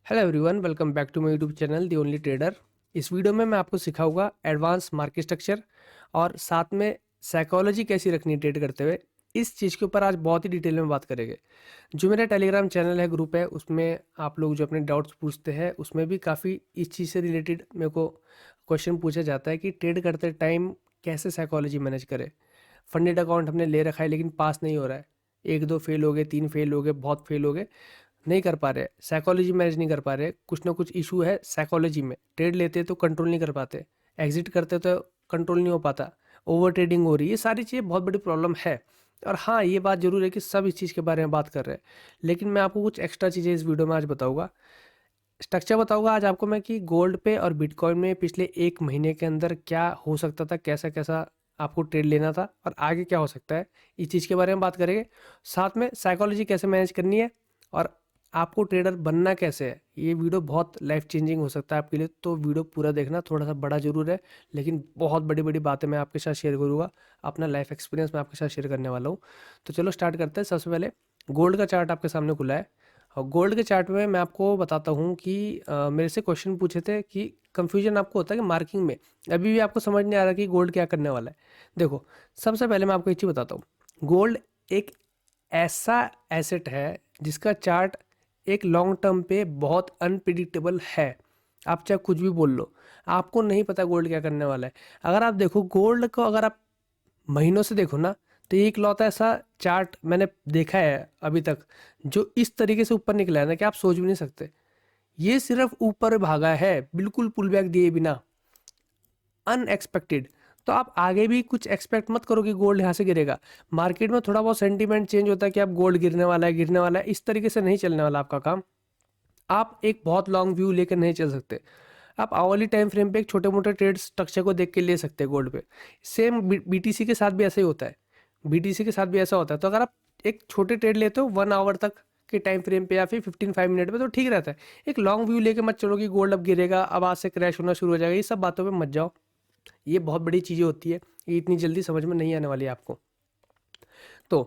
Hello everyone, welcome back to my YouTube channel the only trader. इस video में मैं आपको सिखाऊंगा एडवांस मार्केट स्ट्रक्चर और साथ में साइकोलॉजी कैसी रखनी है ट्रेड करते हुए। इस चीज़ के ऊपर आज बहुत ही डिटेल में बात करेंगे। जो मेरा टेलीग्राम चैनल है, ग्रुप है, उसमें आप लोग जो अपने डाउट्स पूछते हैं उसमें भी काफ़ी इस चीज़ से रिलेटेड मेरे को क्वेश्चन पूछा जाता है कि ट्रेड करते टाइम कैसे साइकोलॉजी मैनेज करें। फंडेड अकाउंट हमने ले रखा है लेकिन पास नहीं हो रहा है, एक दो फेल हो गए, तीन फेल हो गए, बहुत फेल हो गए, नहीं कर पा रहे, साइकोलॉजी मैनेज नहीं कर पा रहे, कुछ ना कुछ इशू है साइकोलॉजी में। ट्रेड लेते तो कंट्रोल नहीं कर पाते, एग्जिट करते तो कंट्रोल नहीं हो पाता, ओवर ट्रेडिंग हो रही है, ये सारी चीज़ें बहुत बड़ी प्रॉब्लम है। और हाँ, ये बात जरूर है कि सब इस चीज़ के बारे में बात कर रहे हैं, लेकिन मैं आपको कुछ एक्स्ट्रा चीज़ें इस वीडियो में आज बताऊंगा। स्ट्रक्चर बताऊंगा आज आपको मैं कि गोल्ड पे और बिटकॉइन में पिछले एक महीने के अंदर क्या हो सकता था, कैसा कैसा आपको ट्रेड लेना था और आगे क्या हो सकता है, इस चीज़ के बारे में बात करेंगे। साथ में साइकोलॉजी कैसे मैनेज करनी है और आपको ट्रेडर बनना कैसे है। ये वीडियो बहुत लाइफ चेंजिंग हो सकता है आपके लिए, तो वीडियो पूरा देखना। थोड़ा सा बड़ा जरूर है लेकिन बहुत बड़ी बड़ी बातें मैं आपके साथ शेयर करूँगा, अपना लाइफ एक्सपीरियंस मैं आपके साथ शेयर करने वाला हूँ। तो चलो स्टार्ट करते हैं। सबसे पहले गोल्ड का चार्ट आपके सामने खुला है और गोल्ड के चार्ट में मैं आपको बताता हूँ कि मेरे से क्वेश्चन पूछे थे कि कंफ्यूजन आपको होता है कि मार्किंग में अभी भी आपको समझ नहीं आ रहा कि गोल्ड क्या करने वाला है। देखो, सबसे पहले मैं आपको एक चीज़ बताता हूँ। गोल्ड एक ऐसा एसेट है जिसका चार्ट एक लॉन्ग टर्म पे बहुत अनप्रिडिक्टेबल है। आप चाहे कुछ भी बोल लो, आपको नहीं पता गोल्ड क्या करने वाला है। अगर आप देखो गोल्ड को, अगर आप महीनों से देखो ना, तो ये इकलौता ऐसा चार्ट मैंने देखा है अभी तक जो इस तरीके से ऊपर निकला है ना कि आप सोच भी नहीं सकते। ये सिर्फ ऊपर भागा है, बिल्कुल पुल बैक दिए बिना, अनएक्सपेक्टेड। तो आप आगे भी कुछ एक्सपेक्ट मत करो कि गोल्ड यहाँ से गिरेगा। मार्केट में थोड़ा बहुत सेंटीमेंट चेंज होता है कि आप गोल्ड गिरने वाला है, गिरने वाला है, इस तरीके से नहीं चलने वाला आपका काम। आप एक बहुत लॉन्ग व्यू लेकर नहीं चल सकते। आप आवरली टाइम फ्रेम पे एक छोटे मोटे ट्रेड स्ट्रक्चर को देख के ले सकते हैं गोल्ड पे। सेम बीटीसी के साथ भी ऐसा ही होता है, बीटीसी के साथ भी ऐसा होता है। तो अगर आप एक छोटे ट्रेड लेते हो 1 आवर तक के टाइम फ्रेम पे या फिर 15 5 मिनट में, तो ठीक रहता है। एक लॉन्ग व्यू लेके मत चलो कि गोल्ड अब गिरेगा, अब आज से क्रैश होना शुरू हो जाएगा, ये सब बातों पे मत जाओ। ये बहुत बड़ी चीज़ें होती है, ये इतनी जल्दी समझ में नहीं आने वाली है आपको। तो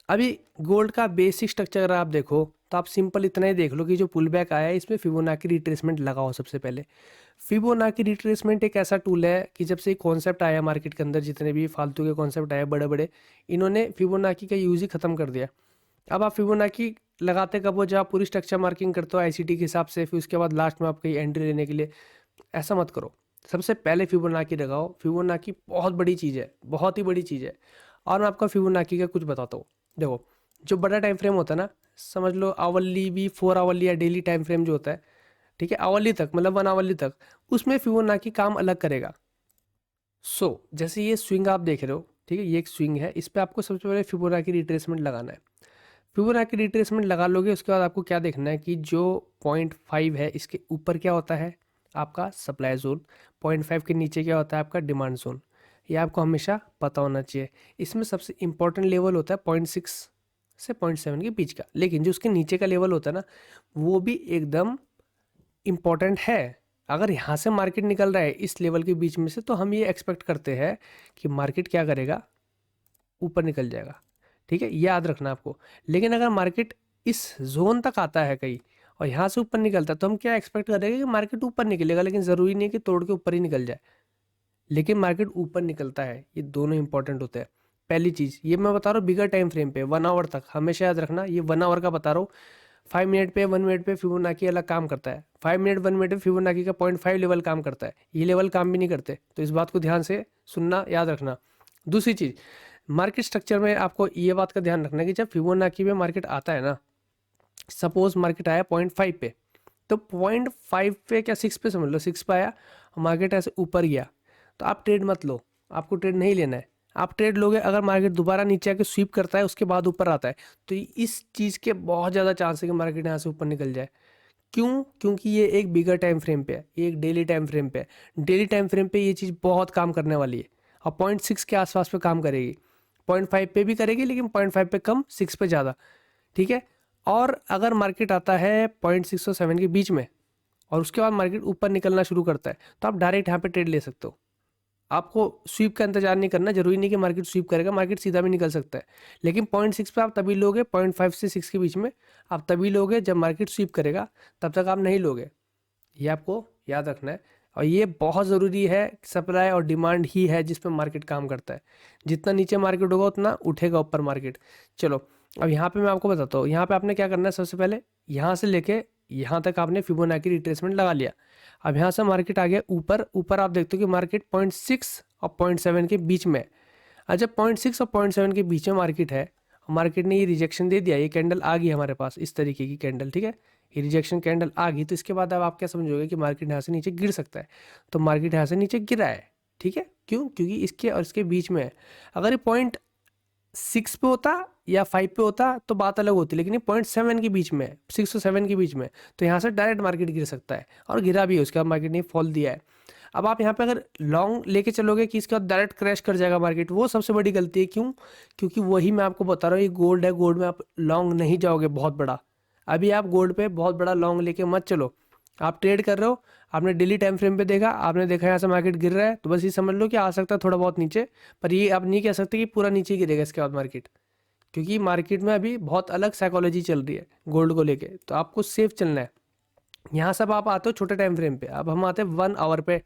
अभी गोल्ड का बेसिक स्ट्रक्चर अगर आप देखो तो आप सिंपल इतना ही देख लो कि जो पुल बैक आया है इसमें फिबोनाची रिट्रेसमेंट लगाओ। सबसे पहले फिबोनाची रिट्रेसमेंट एक ऐसा टूल है कि जब से कॉन्सेप्ट आया मार्केट के अंदर, जितने भी फालतू के कॉन्सेप्ट आए बड़े बड़े, इन्होंने फिबोनाची का यूज ही खत्म कर दिया। अब आप फिबोनाची लगाते कब हो, जब आप पूरी स्ट्रक्चर मार्किंग करते हो आईसीटी के हिसाब से, फिर उसके बाद लास्ट में आप कहीं एंट्री लेने के लिए। ऐसा मत करो, सबसे पहले फिबोनाची लगाओ। फिबोनाची बहुत बड़ी चीज़ है, बहुत ही बड़ी चीज़ है। और मैं आपको फिबोनाची का कुछ बताता हूँ। देखो, जो बड़ा टाइम फ्रेम होता है ना, समझ लो आवरली भी, 4 आवरली या डेली टाइम फ्रेम जो होता है, ठीक है, आवरली तक मतलब 1 आवरली तक, उसमें फिबोनाची काम अलग करेगा। जैसे ये स्विंग आप देख रहे हो, ठीक है, ये एक स्विंग है, इस पर आपको सबसे पहले फिबोनाची रिट्रेसमेंट लगाना है। फिबोनाची रिट्रेसमेंट लगा लोगे, उसके बाद आपको क्या देखना है कि जो 0.5 है इसके ऊपर क्या होता है आपका सप्लाई जोन, 0.5 के नीचे क्या होता है आपका डिमांड जोन। ये आपको हमेशा पता होना चाहिए। इसमें सबसे इंपॉर्टेंट लेवल होता है 0.6 से 0.7 के बीच का, लेकिन जो उसके नीचे का लेवल होता है ना, वो भी एकदम इम्पॉर्टेंट है। अगर यहाँ से मार्केट निकल रहा है इस लेवल के बीच में से, तो हम ये एक्सपेक्ट करते हैं कि मार्केट क्या करेगा, ऊपर निकल जाएगा। ठीक है, ये याद रखना आपको। लेकिन अगर मार्केट इस जोन तक आता है कहीं और यहाँ से ऊपर निकलता है, तो हम क्या एक्सपेक्ट करेंगे कि मार्केट ऊपर निकलेगा, लेकिन ज़रूरी नहीं है कि तोड़ के ऊपर ही निकल जाए। लेकिन मार्केट ऊपर निकलता है, ये दोनों इंपॉर्टेंट होते हैं। पहली चीज़ ये मैं बता रहा हूँ बिगर टाइम फ्रेम पे, 1 आवर तक हमेशा याद रखना। ये 1 आवर का बता रहा हूँ। 5 मिनट पे, 1 मिनट पे फिबोनाची अलग काम करता है। 5 मिनट 1 मिनट पे फिबोनाची का 0.5 लेवल काम करता है, ये लेवल काम भी नहीं करते। तो इस बात को ध्यान से सुनना, याद रखना। दूसरी चीज़, मार्केट स्ट्रक्चर में आपको ये बात का ध्यान रखना है कि जब फिबोनाची में मार्केट आता है ना, सपोज मार्केट आया 0.5 पे, तो 0.5 पे क्या 6 पे समझ लो, 6 पे आया, मार्केट ऐसे ऊपर गया, तो आप ट्रेड मत लो, आपको ट्रेड नहीं लेना है। आप ट्रेड लोगे अगर मार्केट दोबारा नीचे आके स्वीप करता है उसके बाद ऊपर आता है, तो इस चीज़ के बहुत ज़्यादा चांस है कि मार्केट यहाँ से ऊपर निकल जाए। क्यों? क्योंकि ये एक बिगर टाइम फ्रेम पे है, ये एक डेली टाइम फ्रेम पे है। डेली टाइम फ्रेम पे ये चीज़ बहुत काम करने वाली है और 0.6 के आसपास पे काम करेगी। 0.5 पे भी करेगी लेकिन 0.5 पे कम, 6 पे ज़्यादा। ठीक है। और अगर मार्केट आता है 0.6 और 7 के बीच में और उसके बाद मार्केट ऊपर निकलना शुरू करता है, तो आप डायरेक्ट यहाँ पे ट्रेड ले सकते हो। आपको स्वीप का इंतजार नहीं करना, जरूरी नहीं कि मार्केट स्वीप करेगा, मार्केट सीधा भी निकल सकता है, लेकिन 0.6 पे आप तभी लोगे, 0.5 से 6 के बीच में आप तभी लोगे जब मार्केट स्वीप करेगा, तब तक आप नहीं लोगे। ये आपको याद रखना है। और ये बहुत ज़रूरी है, सप्लाई और डिमांड ही है जिस पे मार्केट काम करता है। जितना नीचे मार्केट होगा उतना उठेगा ऊपर मार्केट। चलो अब यहाँ पे मैं आपको बताता हूँ, यहाँ पे आपने क्या करना है, सबसे पहले यहाँ से लेके यहाँ तक आपने फिबोनाची रिट्रेसमेंट लगा लिया। अब यहाँ से मार्केट आ गया ऊपर, ऊपर आप देखते हो कि मार्केट 0.6 और 0.7 के बीच में है। और जब 0.6 और 0.7 के बीच में मार्केट है, मार्केट ने ये रिजेक्शन दे दिया, ये कैंडल आ गई हमारे पास इस तरीके की कैंडल, ठीक है, ये रिजेक्शन कैंडल आ गई, तो इसके बाद अब आप क्या समझोगे कि मार्केट यहाँ से नीचे गिर सकता है। तो मार्केट यहाँ से नीचे गिरा है, ठीक है, क्यों? क्योंकि इसके और इसके बीच में है। अगर ये 0.6 पे होता या 5 पे होता तो बात अलग होती, लेकिन ये 0.7 के बीच में है, 6 और 7 के बीच में, तो यहाँ से डायरेक्ट मार्केट गिर सकता है, और गिरा भी है, उसके बाद मार्केट ने फॉल दिया है। अब आप यहाँ पे अगर लॉन्ग लेके चलोगे कि इसके बाद डायरेक्ट क्रैश कर जाएगा मार्केट, वो सबसे बड़ी गलती है। क्यों? क्योंकि वही मैं आपको बता रहा हूँ, ये गोल्ड है, गोल्ड में आप लॉन्ग नहीं जाओगे बहुत बड़ा। अभी आप गोल्ड पे बहुत बड़ा लॉन्ग लेके मत चलो। आप ट्रेड कर रहे हो, आपने डेली टाइम फ्रेम पे देखा, आपने देखा यहाँ से मार्केट गिर रहा है, तो बस ये समझ लो कि आ सकता है थोड़ा बहुत नीचे, पर ये आप नहीं कह सकते कि पूरा नीचे गिरेगा इसके बाद मार्केट, क्योंकि मार्केट में अभी बहुत अलग साइकोलॉजी चल रही है गोल्ड को लेके। तो आपको सेफ चलना है। यहाँ सब आप आते हो छोटे टाइम फ्रेम पे, अब हम आते हैं 1 आवर पे।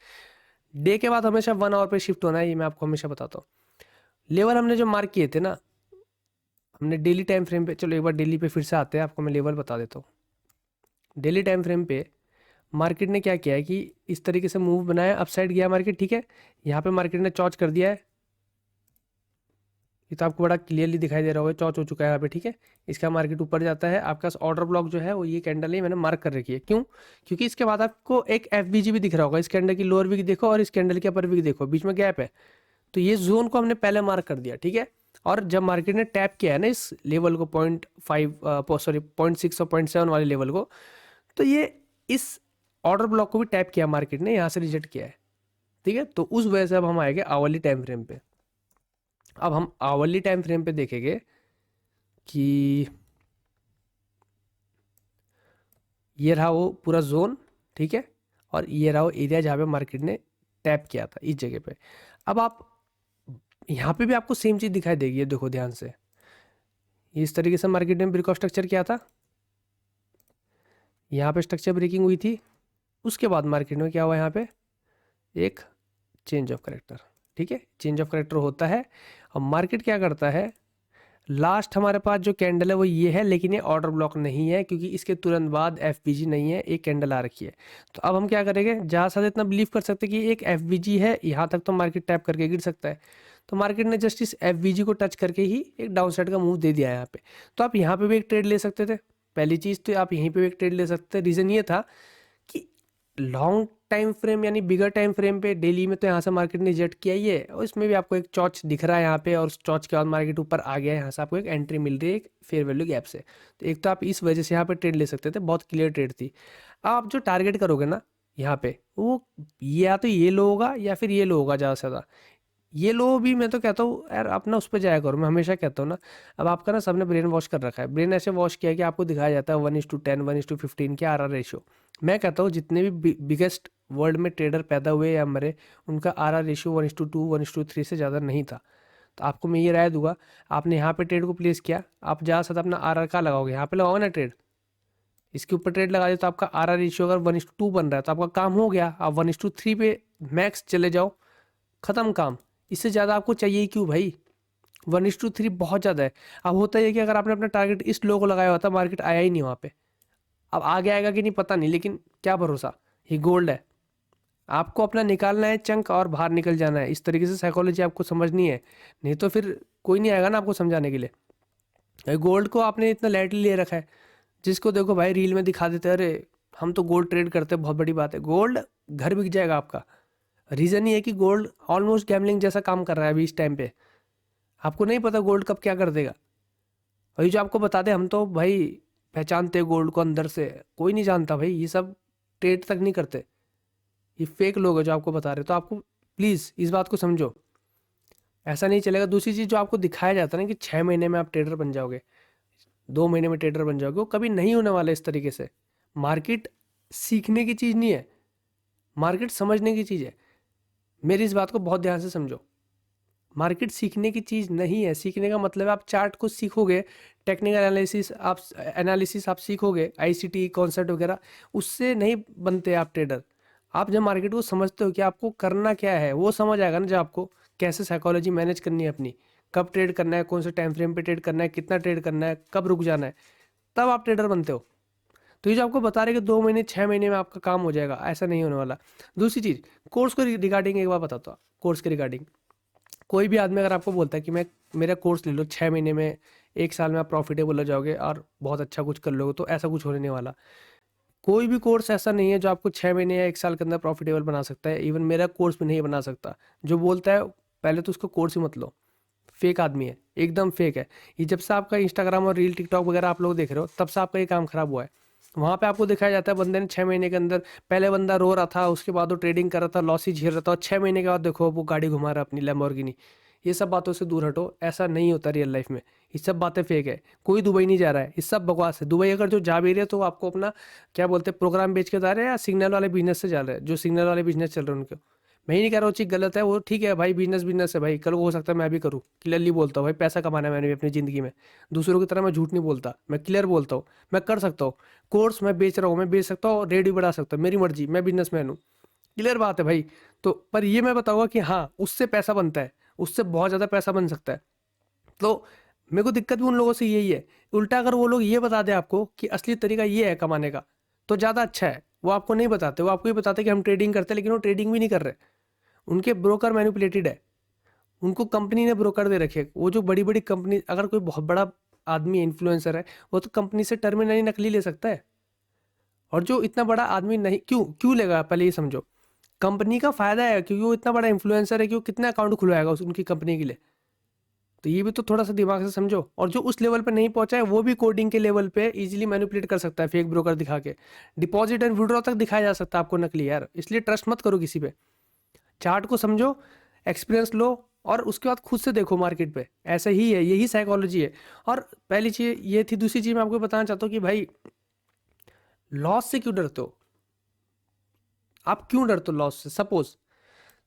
डे के बाद हमेशा 1 आवर पे शिफ्ट होना है, ये मैं आपको हमेशा बताता हूँ। लेवल हमने जो मार्क किए थे ना, हमने डेली टाइम फ्रेम पे, चलो एक बार डेली पे फिर से आते हैं, आपको मैं लेवल बता देता हूँ। डेली टाइम फ्रेम पे मार्केट ने क्या किया है कि इस तरीके से मूव बनाया, अपसाइड गया मार्केट, ठीक है, यहाँ पे मार्केट ने चौच कर दिया है, ये तो आपको बड़ा क्लियरली दिखाई दे रहा होगा, चौच हो चुका है यहाँ पे, ठीक है। इसका मार्केट ऊपर जाता है, आपका ऑर्डर ब्लॉक जो है वो ये कैंडल ही मैंने मार्क कर रखी है। क्यों? क्योंकि इसके बाद आपको एक एफबीजी भी दिख रहा होगा, इस कैंडल की लोअर विक देखो और इस कैंडल के अपर विक देखो, बीच में गैप है, तो ये जोन को हमने पहले मार्क कर दिया, ठीक है। और जब मार्केट ने टैप किया है ना इस लेवल को, 0.6 और 0.7 वाले लेवल को, तो ये इस ऑर्डर ब्लॉक को भी टैप किया मार्केट ने, यहाँ से रिजेक्ट किया है, ठीक है। तो उस वजह से अब हम आएंगे आवरली टाइम फ्रेम पे। अब हम आवरली टाइम फ्रेम पे देखेंगे कि ये रहा वो पूरा जोन, ठीक है, और ये रहा वो एरिया जहाँ पे मार्केट ने टैप किया था इस जगह पे। अब आप यहाँ पे भी आपको सेम चीज़ दिखाई देगी, ये देखो ध्यान से, इस तरीके से मार्केट ने ब्रेकआउट स्ट्रक्चर किया था, यहाँ पे स्ट्रक्चर ब्रेकिंग हुई थी, उसके बाद मार्केट में क्या हुआ, यहाँ पे एक चेंज ऑफ करेक्टर, ठीक है, चेंज ऑफ करेक्टर होता है। और मार्केट क्या करता है, लास्ट हमारे पास जो कैंडल है वो ये है, लेकिन ये ऑर्डर ब्लॉक नहीं है, क्योंकि इसके तुरंत बाद एफबीजी नहीं है, एक कैंडल आ रखी है। तो अब हम क्या करेंगे, जहाँ साथ इतना बिलीव कर सकते हैं कि एक एफबीजी है, यहाँ तक तो मार्केट टैप करके गिर सकता है, तो मार्केट ने जस्ट इस एफबीजी को टच करके ही एक डाउन साइड का मूव दे दिया है यहाँ पे। तो आप यहाँ पे भी एक ट्रेड ले सकते थे, पहली चीज़ तो आप यहीं पे भी एक ट्रेड ले सकते थे। रीज़न ये था कि लॉन्ग टाइम फ्रेम यानी बिगर टाइम फ्रेम पे डेली में तो यहाँ से मार्केट ने रिजेक्ट किया ही है, और इसमें भी आपको एक चौच दिख रहा है यहाँ पे, और उस चौच के बाद मार्केट ऊपर आ गया है, यहाँ से आपको एक एंट्री मिल रही है एक फेयर वैल्यू गैप से। तो एक तो आप इस वजह से यहाँ पे ट्रेड ले सकते थे, बहुत क्लियर ट्रेड थी। आप जो टारगेट करोगे ना यहाँ पे, वो या तो ये लो होगा या फिर ये लो होगा ज़्यादा से ज़्यादा। ये लो भी मैं तो कहता हूँ यार अपना उस पर जाया करो, मैं हमेशा कहता हूँ ना। अब आपका ना सबने ब्रेन वॉश कर रखा है, ब्रेन ऐसे वॉश किया है कि आपको दिखाया जाता है 1:10 1:15 के आरआर रेशियो। मैं कहता हूँ जितने भी बिगेस्ट वर्ल्ड में ट्रेडर पैदा हुए या मरे, उनका आरआर रेशियो 1:2 1:3 से ज़्यादा नहीं था। तो आपको मैं ये राय दूंगा, आपने यहाँ पे ट्रेड को प्लेस किया, आप ज़्यादा से ज़्यादा अपना आरआर का लगाओगे, यहाँ पे लगाओगे ना ट्रेड, इसके ऊपर ट्रेड लगा दे, तो आपका आरआर रेशियो अगर 1:2 बन रहा है तो आपका काम हो गया। आप 1:3 पे मैक्स चले जाओ, खत्म काम। इससे ज़्यादा आपको चाहिए ही क्यों भाई, 1:3 बहुत ज़्यादा है। अब होता है कि अगर आपने अपना टारगेट इस लो को लगाया होता, मार्केट आया ही नहीं वहाँ पे, अब आगे आएगा कि नहीं पता नहीं, लेकिन क्या भरोसा, ये गोल्ड है, आपको अपना निकालना है चंक और बाहर निकल जाना है। इस तरीके से साइकोलॉजी आपको समझनी है, नहीं तो फिर कोई नहीं आएगा ना आपको समझाने के लिए। गोल्ड को आपने इतना लाइटली ले रखा है, जिसको देखो भाई रील में दिखा देते हैं, अरे हम तो गोल्ड ट्रेड करते हैं, बहुत बड़ी बात है, गोल्ड घर बिक जाएगा आपका। रीज़न ये है कि गोल्ड ऑलमोस्ट गैमलिंग जैसा काम कर रहा है अभी इस टाइम पे, आपको नहीं पता गोल्ड कब क्या कर देगा। वही जो आपको बता दे, हम तो भाई पहचानते गोल्ड को अंदर से, कोई नहीं जानता भाई, ये सब ट्रेड तक नहीं करते, ये फेक लोग हैं जो आपको बता रहे। तो आपको प्लीज़ इस बात को समझो, ऐसा नहीं चलेगा। दूसरी चीज़ जो आपको दिखाया जाता है ना कि 6 महीने में आप ट्रेडर बन जाओगे, 2 महीने में ट्रेडर बन जाओगे, वो कभी नहीं होने वाला इस तरीके से। मार्केट सीखने की चीज़ नहीं है, मार्केट समझने की चीज़ है। मेरी इस बात को बहुत ध्यान से समझो। मार्केट सीखने की चीज़ नहीं है। सीखने का मतलब है आप चार्ट को सीखोगे, टेक्निकल एनालिसिस आप सीखोगे, आईसीटी कॉन्सेप्ट वगैरह, उससे नहीं बनते आप ट्रेडर। आप जब मार्केट को समझते हो कि आपको करना क्या है, वो समझ आएगा ना जब आपको कैसे साइकोलॉजी मैनेज करनी है अपनी, कब ट्रेड करना है, कौन से टाइम फ्रेम पे ट्रेड करना है, कितना ट्रेड करना है, कब रुक जाना है, तब आप ट्रेडर बनते हो। तो ये जो आपको बता रहे कि 2 महीने 6 महीने में आपका काम हो जाएगा, ऐसा नहीं होने वाला। दूसरी चीज़, कोर्स को रिगार्डिंग एक बार बताता हूँ। कोर्स के रिगार्डिंग कोई भी आदमी अगर आपको बोलता है कि मैं मेरा कोर्स ले लो, 6 महीने में 1 साल में आप प्रॉफिटेबल हो जाओगे और बहुत अच्छा कुछ कर लोगे, तो ऐसा कुछ होने नहीं वाला। कोई भी कोर्स ऐसा नहीं है जो आपको 6 महीने या 1 साल के अंदर प्रॉफिटेबल बना सकता है। इवन मेरा कोर्स भी नहीं बना सकता। जो बोलता है पहले तो उसको कोर्स ही मत लो, फेक आदमी है, एकदम फेक है। ये जब से आपका इंस्टाग्राम और रील टिकटॉक वगैरह आप लोग देख रहे हो, तब से आपका ये काम खराब हुआ है। वहाँ पे आपको दिखाया जाता है बंदे ने 6 महीने के अंदर, पहले बंदा रो रहा था, उसके बाद वो ट्रेडिंग कर रहा था, लॉस ही झेल रहा था, और 6 महीने के बाद देखो वो गाड़ी घुमा रहा है अपनी लैम्बोर्गिनी। ये सब बातों से दूर हटो, ऐसा नहीं होता रियल लाइफ में। ये सब बातें फेक है। कोई दुबई नहीं जा रहा है, ये सब बकवास है। दुबई अगर जो जा भी रहे हैं तो आपको अपना क्या बोलते हैं प्रोग्राम बेच के जा रहे हैं, या सिग्नल वाले बिजनेस से जा रहे हैं, जो सिग्नल वाले बिजनेस चल रहे हैं उनके। मैं ही नहीं कह रहा वो चीज़ गलत है, वो ठीक है भाई, बिजनेस बिजनेस है भाई, कल को हो सकता है मैं भी करूँ। क्लियरली बोलता हूँ भाई, पैसा कमाना है मैंने भी अपनी ज़िंदगी में। दूसरों की तरह मैं झूठ नहीं बोलता, मैं क्लियर बोलता हूँ। मैं कर सकता हूँ, कोर्स मैं बेच रहा हूँ, मैं बेच सकता हूँ, रेट भी बढ़ा सकता हूँ, मेरी मर्जी, मैं बिजनेसमैन हूँ। क्लियर बात है भाई। तो पर ये मैं बताऊंगा कि हाँ उससे पैसा बनता है, उससे बहुत ज़्यादा पैसा बन सकता है। तो मेरे को दिक्कत भी उन लोगों से यही है। उल्टा अगर वो लोग ये बता दें आपको कि असली तरीका ये है कमाने का, तो ज़्यादा अच्छा है। वो आपको नहीं बताते, वो आपको ये बताते कि हम ट्रेडिंग करते हैं, लेकिन वो ट्रेडिंग भी नहीं कर रहे। उनके ब्रोकर मैनिपुलेटेड है, उनको कंपनी ने ब्रोकर दे रखे। वो जो बड़ी बड़ी कंपनी, अगर कोई बहुत बड़ा आदमी इन्फ्लुएंसर है, वो तो कंपनी से टर्मिनली नकली ले सकता है। और जो इतना बड़ा आदमी नहीं, क्यों क्यों लेगा, पहले ये समझो। कंपनी का फायदा है क्योंकि वो इतना बड़ा इन्फ्लुएंसर है कि वो कितना अकाउंट खुलवाएगा उनकी कंपनी के लिए। तो ये भी तो थोड़ा सा दिमाग से समझो। और जो उस लेवल पे नहीं पहुंचा है, वो भी कोडिंग के लेवल पे इजीली मैनिपुलेट कर सकता है फेक ब्रोकर दिखा के। डिपॉजिट एंड विड्रॉ तक दिखाया जा सकता है आपको नकली, यार। इसलिए ट्रस्ट मत करो किसी पे। चार्ट को समझो, एक्सपीरियंस लो, और उसके बाद खुद से देखो मार्केट पे। ऐसा ही है, यही साइकोलॉजी है। और पहली चीज ये थी। दूसरी चीज मैं आपको बताना चाहता हूँ कि भाई लॉस से क्यों डरते हो? आप क्यों डरते हो लॉस से? सपोज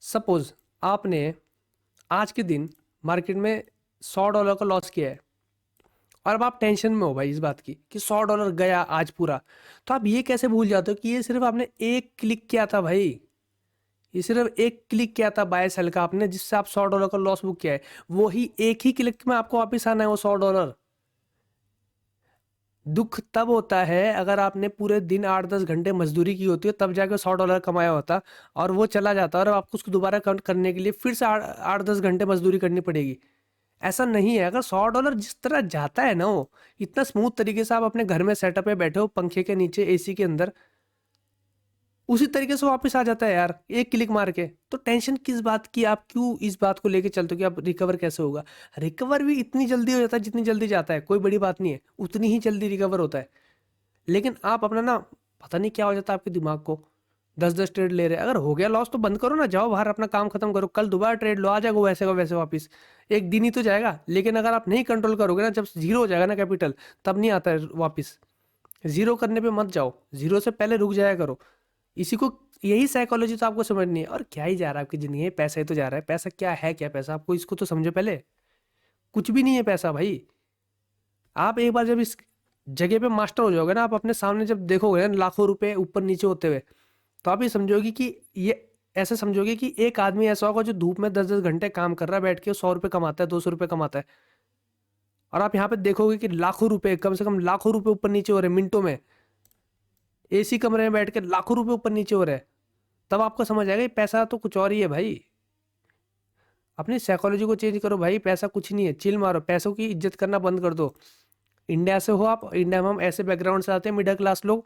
सपोज आपने आज के दिन मार्केट में $100 का लॉस किया है, और अब आप टेंशन में हो भाई इस बात की कि $100 गया आज पूरा। तो आप ये कैसे भूल जाते हो कि ये सिर्फ आपने एक क्लिक किया था भाई। ये सिर्फ एक क्लिक किया था बाय सेल का आपने, जिससे आप $100 का लॉस बुक किया है। वही एक ही क्लिक में आपको वापस आना है वो $100। दुख तब होता है अगर आपने पूरे दिन 8-10 घंटे मजदूरी की होती है, तब जाके $100 कमाया होता, और वो चला जाता, और आपको उसको दोबारा काउंट करने के लिए फिर से 8-10 घंटे मजदूरी करनी पड़ेगी। ऐसा नहीं है। अगर $100 जिस तरह जाता है ना, वो इतना स्मूथ तरीके से, आप अपने घर में सेटअप पे बैठे हो पंखे के नीचे, एसी के अंदर, उसी तरीके से वापस आ जाता है यार, एक क्लिक मार के। तो टेंशन किस बात की? आप क्यों इस बात को लेके चलते हो कि आप रिकवर कैसे होगा? रिकवर भी इतनी जल्दी हो जाता है जितनी जल्दी जाता है, कोई बड़ी बात नहीं है, उतनी ही जल्दी रिकवर होता है। लेकिन आप अपना ना, पता नहीं क्या हो जाता है आपके दिमाग को। 10-10 ट्रेड ले रहे हैं, अगर हो गया लॉस तो बंद करो ना, जाओ बाहर अपना काम खत्म करो, कल दोबारा ट्रेड लो, आ जाएगा वैसे का वैसे वापस। एक दिन ही तो जाएगा। लेकिन अगर आप नहीं कंट्रोल करोगे ना, जब जीरो हो जाएगा ना कैपिटल, तब नहीं आता है वापस। जीरो करने पे मत जाओ, जीरो से पहले रुक जाया करो। इसी को, यही साइकोलॉजी तो आपको समझनी है। और क्या ही जा रहा है आपकी जिंदगी में, पैसा ही तो जा रहा है। पैसा क्या है, क्या पैसा आपको, इसको तो समझो पहले। कुछ भी नहीं है पैसा भाई। आप एक बार जब इस जगह पे मास्टर हो जाओगे ना, आप अपने सामने जब देखोगे ना लाखों रुपए ऊपर नीचे होते हुए, तो आप ये समझोगे कि ये, ऐसे समझोगे कि एक आदमी ऐसा होगा जो धूप में 10-10 घंटे काम कर रहा है बैठ के, 100 रुपये कमाता है, 200 रुपये कमाता है। और आप यहाँ पे देखोगे कि लाखों रुपए, कम से कम लाखों रुपए ऊपर नीचे हो रहे हैं मिनटों में। एसी कमरे में बैठ के लाखों रुपए ऊपर नीचे हो रहे हैं। तब आपको समझ आएगा ये पैसा तो कुछ और ही है भाई। अपनी साइकोलॉजी को चेंज करो भाई। पैसा कुछ नहीं है, चिल मारो, पैसों की इज्जत करना बंद कर दो। इंडिया से हो आप, इंडिया में हम ऐसे बैकग्राउंड से आते हैं, मिडिल क्लास लोग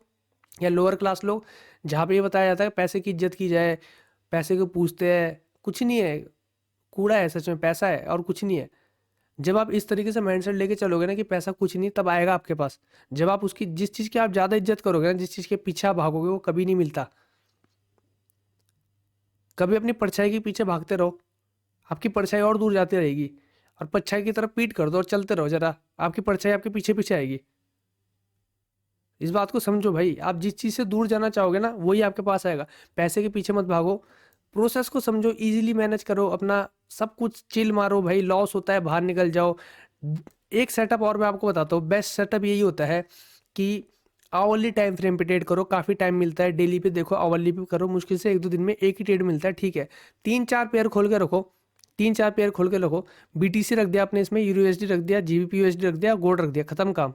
या लोअर क्लास लोग, जहाँ पे ये बताया जाता है कि पैसे की इज्जत की जाए, पैसे को पूछते हैं। कुछ नहीं है, कूड़ा है सच में, पैसा है और कुछ नहीं है। जब आप इस तरीके से माइंडसेट लेके चलोगे ना कि पैसा कुछ नहीं, तब आएगा आपके पास। जब आप उसकी, जिस चीज़ की आप ज़्यादा इज्जत करोगे ना, जिस चीज़ के पीछे आप भागोगे, वो कभी नहीं मिलता। कभी अपनी परछाई के पीछे भागते रहो, आपकी परछाई और दूर जाती रहेगी। और परछाई की तरफ पीट कर दो और चलते रहो जरा, आपकी परछाई आपके पीछे पीछे आएगी। इस बात को समझो भाई। आप जिस चीज़ से दूर जाना चाहोगे ना, वही आपके पास आएगा। पैसे के पीछे मत भागो, प्रोसेस को समझो, इजीली मैनेज करो, अपना सब कुछ चिल मारो भाई, लॉस होता है बाहर निकल जाओ। एक सेटअप और मैं आपको बताता हूँ, बेस्ट सेटअप यही होता है कि आवरली टाइम फ्रेम पे ट्रेड करो, काफ़ी टाइम मिलता है। डेली पे देखो, आवरली पे करो, मुश्किल से 1-2 दिन में एक ही ट्रेड मिलता है, ठीक है। 3-4 पेयर खोल के रखो, 3-4 पेयर खोल के रखो। बीटीसी रख दिया आपने, इसमें यूएसडी रख दिया, जीबीपी यूएसडी रख दिया, गोल्ड रख दिया, खत्म काम।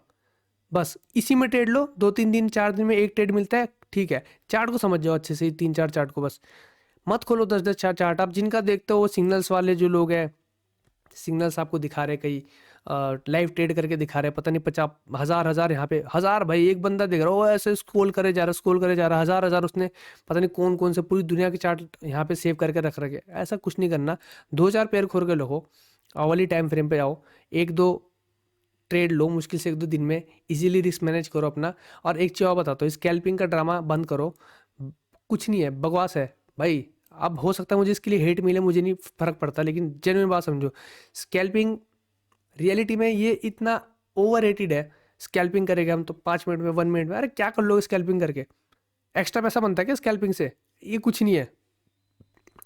बस इसी में ट्रेड लो, 2-3 दिन 4 दिन में एक ट्रेड मिलता है, ठीक है। चार्ट को समझ जाओ अच्छे से, 3-4 चार्ट को, बस मत खोलो 10-10 चार्ट। आप जिनका देखते हो वो सिग्नल्स वाले जो लोग हैं, सिग्नल्स आपको दिखा रहे, कई लाइव ट्रेड करके दिखा रहे, पता नहीं 50 हजार यहाँ पे हजार, भाई एक बंदा देख रहा है वो ऐसे स्क्रॉल करे जा रहा, स्क्रॉल करे जा रहा, हजार उसने पता नहीं कौन कौन से पूरी दुनिया के चार्ट यहाँ पे सेव करके रख रखे। ऐसा कुछ नहीं करना, 2-4 पेयर खोल के लो, वाली टाइम फ्रेम पे आओ, 1-2 ट्रेड लो, मुश्किल से 1-2 दिन में, इजीली रिस्क मैनेज करो अपना। और एक चीज़ और बताता हूँ, स्कैल्पिंग का ड्रामा बंद करो, कुछ नहीं है, बकवास है भाई। अब हो सकता है मुझे इसके लिए हेट मिले, मुझे नहीं फर्क पड़ता, लेकिन जेन्युइन बात समझो, स्कैल्पिंग रियलिटी में ये इतना ओवर रेटेड है। स्कैल्पिंग करेंगे हम तो 5 मिनट में, 1 मिनट में, अरे क्या कर लोगे स्कैल्पिंग करके? एक्स्ट्रा पैसा बनता है क्या स्कैल्पिंग से? ये कुछ नहीं है,